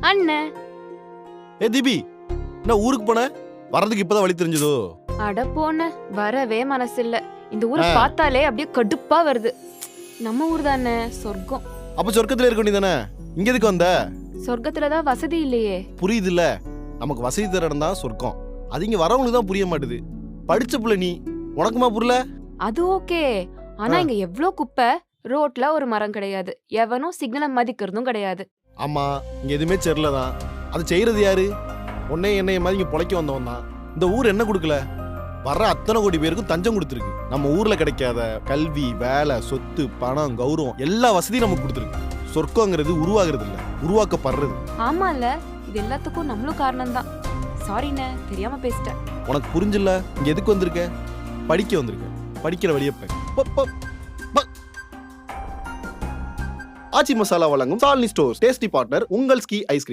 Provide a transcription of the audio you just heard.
அண்ணே. தீபி, என்ன ஊருக்கு போன? வரதுக்கு இப்பதான் வழி தெரிஞ்சதோ? அட போன, வரவே மனசு இல்ல. இந்த ஊரை பார்த்தாலே அப்படியே கடுப்பா வருது. நம்ம ஊர் தானே, சொர்க்கம். அப்ப சொர்க்கத்துல இருக்க வேண்டியதானே, இங்க எதுக்கு வந்த? சொர்க்கத்துலதான் வசதி இல்லையே. புரியுது இல்ல, நமக்கு வசதி தர இடம் தான் சொர்க்கம். அது இங்க வரவங்களுக்கு தான் புரிய மாட்டுது. படிச்ச புள்ள நீ, உனக்குமா புரியல? அது ஓகே, ஆனா இங்க எவ்ளோ குப்பை. ரோட்ல ஒரு மரம் கிடையாது, எவனும் சிக்னலை மதிக்கிறதும் கிடையாது. ஆமா, இங்க எதுவுமே செரலதான். அது செய்யறது யாரு? உன்னை என்னைய மாதிரி இங்க பொழைக்க வந்தவன் தான். இந்த ஊர் என்ன கொடுக்கல? வர்ற அத்தனை கோடி பேருக்கும் தஞ்சம் கொடுத்துருக்கு. நம்ம ஊர்ல கிடைக்காத கல்வி, வேலை, சொத்து, பணம், கௌரவம் எல்லா வசதியும் நமக்கு கொடுத்துருக்கு. சொர்க்கங்கிறது உருவாகிறது இல்ல, உருவாக்கப்படுறது. ஆமால, இது எல்லாத்துக்கும் நம்மளும் காரணம் தான். சாரிண்ணே, தெரியாம பேசிட்டேன். உனக்கு புரிஞ்சில்ல? இங்க எதுக்கு வந்திருக்க? படிக்க வந்திருக்க. படிக்கிற வழியப்ப ஆச்சி மசாலா வழங்கும் சாலினி ஸ்டோர்ஸ் டேஸ்டி பார்ட்னர் உங்கள் ஸ்கி ஐஸ்கிரீம்.